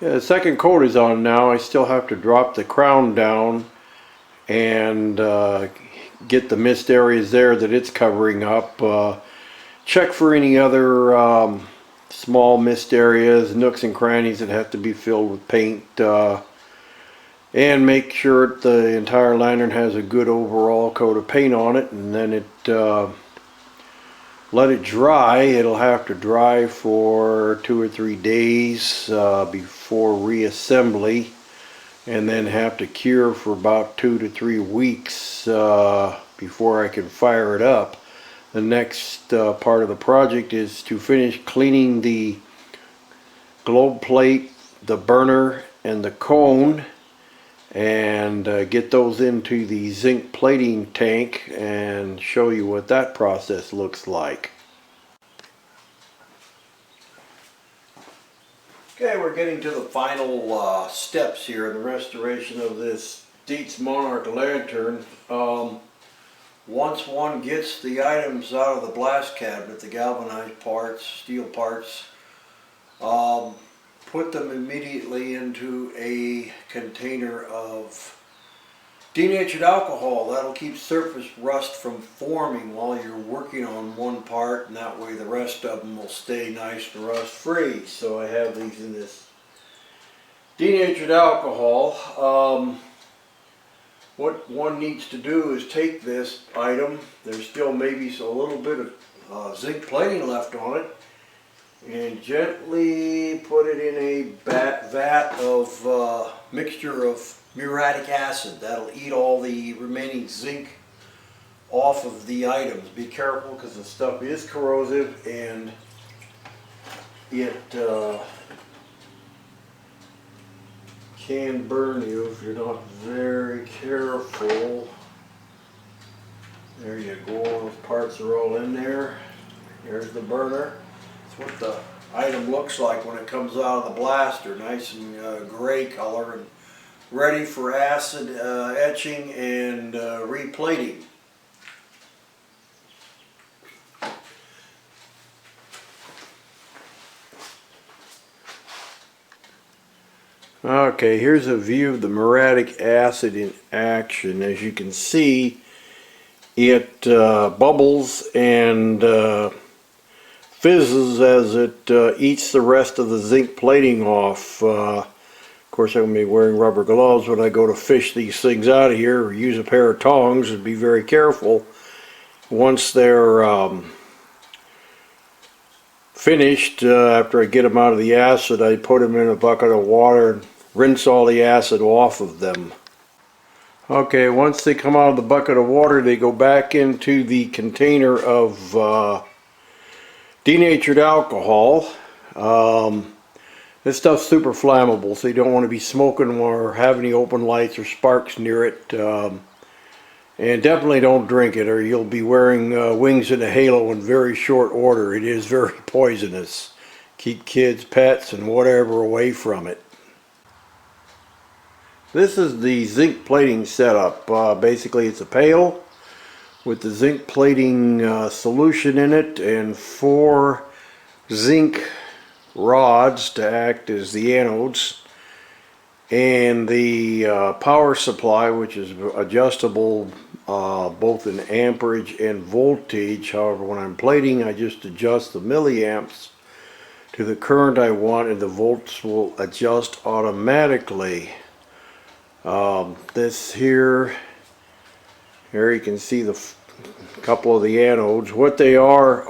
Yeah, the second coat is on now. I still have to drop the crown down and get the mist areas there that it's covering up. Check for any other small mist areas, nooks and crannies that have to be filled with paint. And make sure the entire lantern has a good overall coat of paint on it, and then let it dry. It'll have to dry for 2 or 3 days before reassembly, and then have to cure for about 2 to 3 weeks before I can fire it up. The next part of the project is to finish cleaning the globe plate, the burner, and the cone, and get those into the zinc plating tank and show you what that process looks like. Okay, we're getting to the final steps here in the restoration of this Dietz Monarch lantern. Once one gets the items out of the blast cabinet, the galvanized parts, steel parts, put them immediately into a container of denatured alcohol. That'll keep surface rust from forming while you're working on one part, and that way the rest of them will stay nice and rust free. So I have these in this denatured alcohol. What one needs to do is take this item, there's still maybe a little bit of zinc plating left on it, and gently put it in a vat of mixture of muriatic acid. That'll eat all the remaining zinc off of the items. Be careful because the stuff is corrosive, and it can burn you if you're not very careful. There you go, those parts are all in there. Here's the burner. That's what the item looks like when it comes out of the blaster, nice and gray color and ready for acid etching and replating. Okay, here's a view of the muriatic acid in action. As you can see, it bubbles and fizzes as it eats the rest of the zinc plating off. Of course, I'm going to be wearing rubber gloves when I go to fish these things out of here, or use a pair of tongs, and be very careful. Once they're finished, after I get them out of the acid, I put them in a bucket of water and rinse all the acid off of them. Okay, once they come out of the bucket of water, they go back into the container of denatured alcohol. This stuff's super flammable, so you don't want to be smoking or have any open lights or sparks near it. And definitely don't drink it, or you'll be wearing wings and a halo in very short order. It is very poisonous. Keep kids, pets, and whatever away from it. This is the zinc plating setup. Basically, it's a pail with the zinc plating solution in it and 4 zinc rods to act as the anodes, and the power supply, which is adjustable both in amperage and voltage. However, when I'm plating, I just adjust the milliamps to the current I want, and the volts will adjust automatically. This here you can see the couple of the anodes. What they are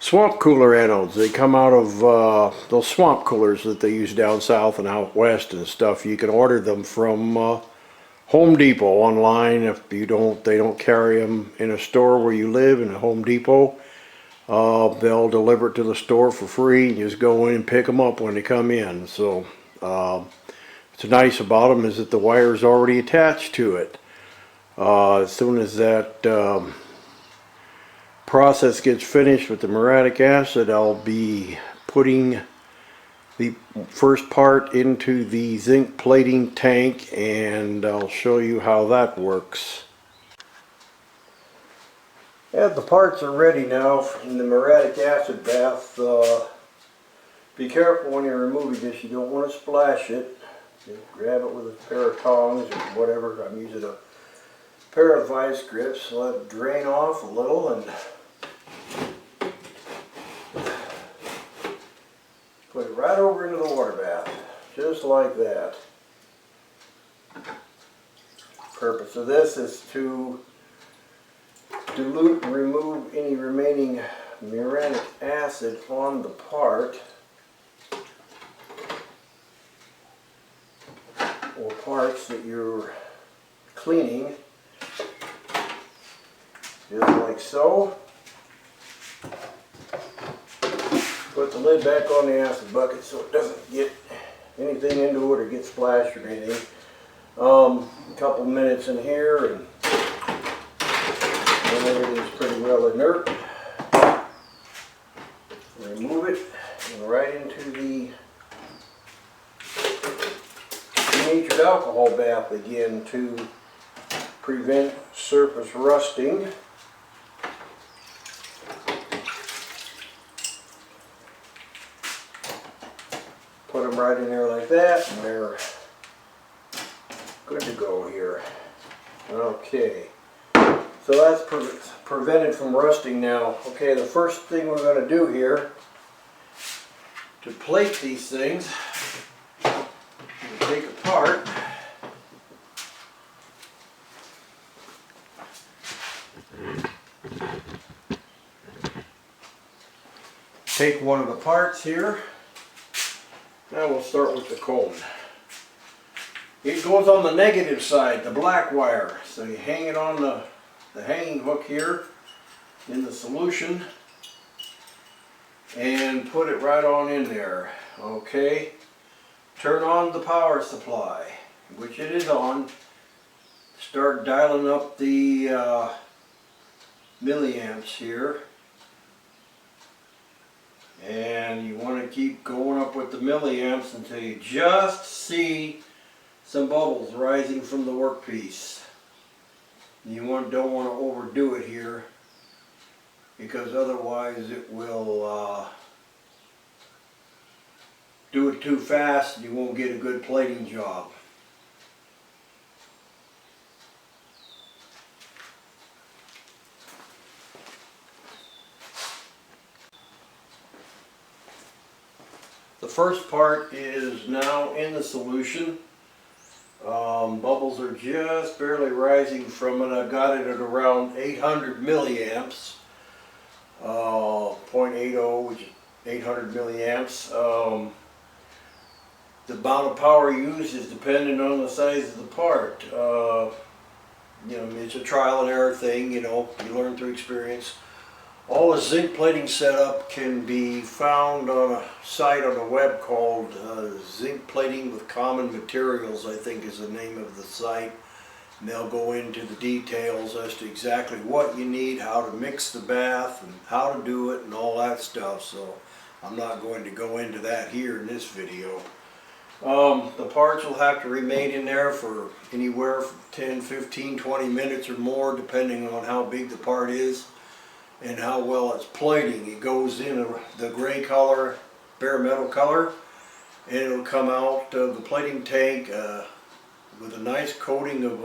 swamp cooler anodes. They come out of those swamp coolers that they use down south and out west and stuff. You can order them from Home Depot online. If you don't, they don't carry them in a store where you live in a Home Depot. They'll deliver it to the store for free. You just go in and pick them up when they come in. So what's nice about them is that the wire is already attached to it. As soon as that process gets finished with the muriatic acid, I'll be putting the first part into the zinc plating tank, and I'll show you how that works. Yeah, the parts are ready now in the muriatic acid bath. Be careful when you're removing this. You don't want to splash it. Just grab it with a pair of tongs or whatever. I'm using a pair of vice grips. Let it drain off a little and put it right over into the water bath. Just like that. Purpose of this is to dilute and remove any remaining muriatic acid on the part or parts that you're cleaning, just like so. Put the lid back on the acid bucket so it doesn't get anything into it or get splashed or anything. A couple minutes in here and when everything's pretty well inert, remove it and right into the denatured alcohol bath again to prevent surface rusting. Put them right in there like that and they're good to go here. Okay, so that's prevented from rusting now. Okay, the first thing we're going to do here to plate these things, we'll take apart one of the parts here. Now we'll start with the cone. It goes on the negative side, the black wire. So you hang it on the hanging hook here in the solution and put it right on in there. Okay. Turn on the power supply, which it is on. Start dialing up the milliamps here. And you want to keep going up with the milliamps until you just see some bubbles rising from the workpiece. You don't want to overdo it here because otherwise it will do it too fast and you won't get a good plating job. The first part is now in the solution. Bubbles are just barely rising from it. I've got it at around 800 milliamps, 0.80, which is 800 milliamps. The amount of power used is dependent on the size of the part. It's a trial and error thing, you learn through experience. All the zinc plating setup can be found on a site on the web called Zinc Plating with Common Materials, I think is the name of the site. And they'll go into the details as to exactly what you need, how to mix the bath, and how to do it, and all that stuff. So I'm not going to go into that here in this video. The parts will have to remain in there for anywhere from 10, 15, 20 minutes or more, depending on how big the part is and how well it's plating. It goes in the gray color, bare metal color, and it'll come out of the plating tank with a nice coating of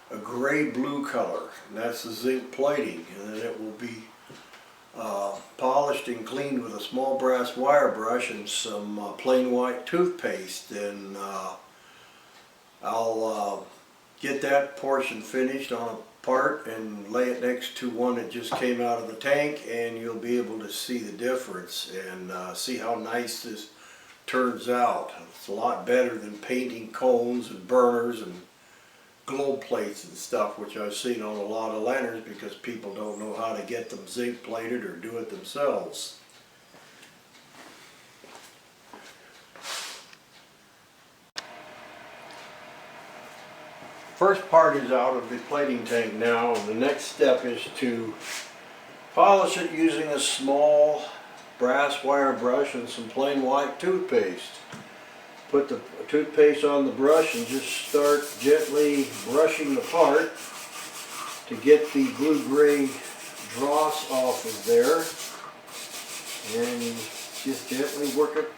a gray-blue color, and that's the zinc plating. And then it will be polished and cleaned with a small brass wire brush and some plain white toothpaste. And I'll get that portion finished on a part and lay it next to one that just came out of the tank, and you'll be able to see the difference and see how nice this turns out. It's a lot better than painting cones and burners and globe plates and stuff, which I've seen on a lot of lanterns because people don't know how to get them zinc plated or do it themselves. First part is out of the plating tank now, and the next step is to polish it using a small brass wire brush and some plain white toothpaste. Put the toothpaste on the brush and just start gently brushing the part to get the blue-gray dross off of there. And Just gently work it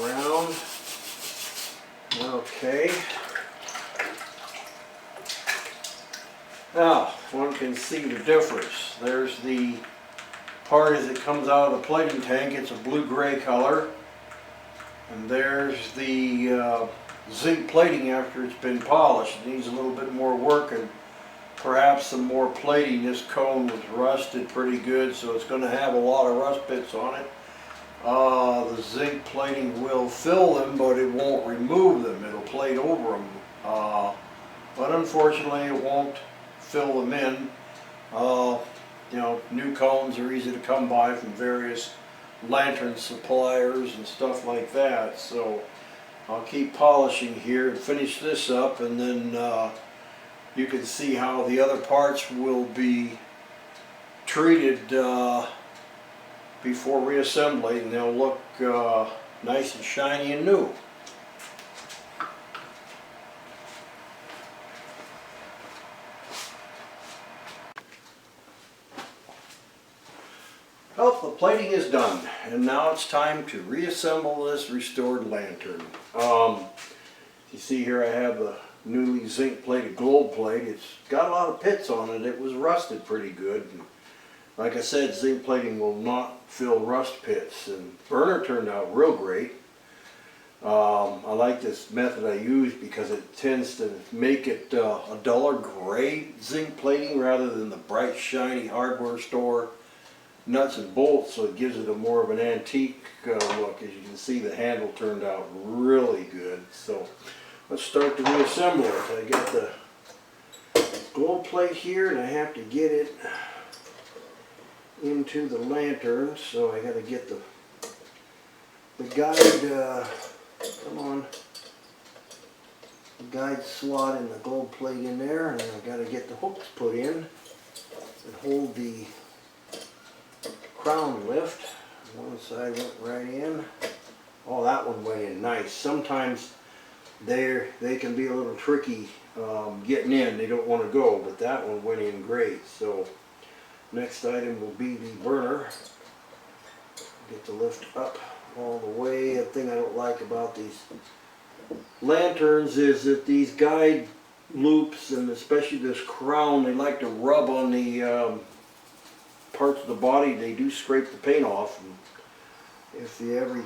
around. Okay. Now, one can see the difference. There's the part as it comes out of the plating tank. It's a blue-gray color. And there's the zinc plating after it's been polished. It needs a little bit more work and perhaps some more plating. This cone was rusted pretty good, so it's going to have a lot of rust bits on it. The zinc plating will fill them, but it won't remove them. It'll plate over them. But unfortunately, it won't fill them in. You know, new cones are easy to come by from various lantern suppliers and stuff like that. So I'll keep polishing here and finish this up, and then you can see how the other parts will be treated before reassembly, and they'll look nice and shiny and new. Well, the plating is done, and now it's time to reassemble this restored lantern. You see here I have the newly zinc plated gold plate. It's got a lot of pits on it. It was rusted pretty good. And like I said, zinc plating will not fill rust pits, and burner turned out real great. I like this method I use because it tends to make it a duller gray zinc plating rather than the bright shiny hardware store nuts and bolts, so it gives it a more of an antique look. As you can see, the handle turned out really good. So let's start to reassemble it. I got the gold plate here, and I have to get it into the lantern, so I got to get the guide, come on, the guide slot in the gold plate in there, and then I got to get the hooks put in and hold the crown lift. One side went right in. Oh, that one went in nice. Sometimes they can be a little tricky getting in. They don't want to go, but that one went in great. So next item will be the burner. Get the lift up all the way. The thing I don't like about these lanterns is that these guide loops, and especially this crown, they like to rub on the parts of the body. They do scrape the paint off, and if you ever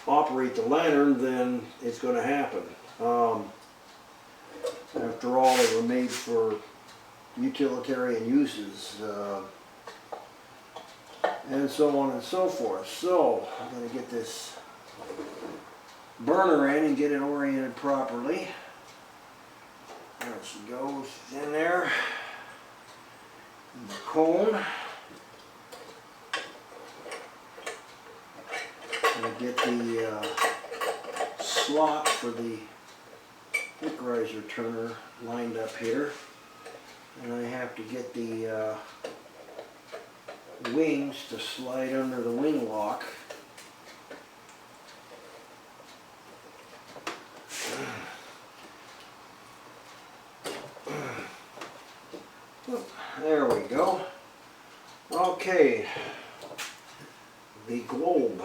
operate the lantern, then it's going to happen. After all, they were made for utilitarian uses, and so on and so forth. So I'm going to get this burner in and get it oriented properly. There she goes in there. And the cone. And get the slot for the wick riser turner lined up here, and I have to get the wings to slide under the wing lock. There we go. Okay, the globe.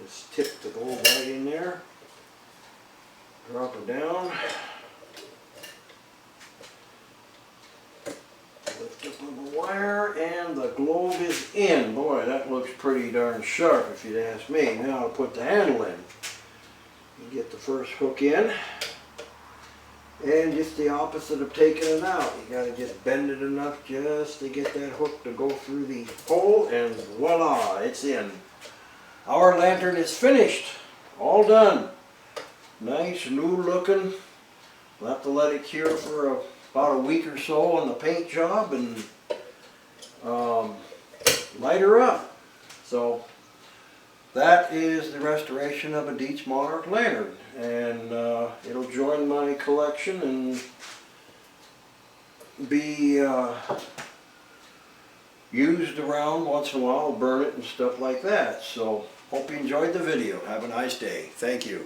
Just tip the globe right in there, drop it down, lift up on the wire, and the globe is in. Boy, that looks pretty darn sharp if you'd ask me. Now I'll put the handle in. You get the first hook in, and just the opposite of taking it out. You got to just bend it enough just to get that hook to go through the hole, and voila, it's in. Our lantern is finished, all done. Nice, new looking. We'll have to let it cure for about a week or so on the paint job and light her up. So that is the restoration of a Dietz Monarch lantern, and it'll join my collection and be used around once in a while. I'll burn it and stuff like that. So hope you enjoyed the video. Have a nice day. Thank you.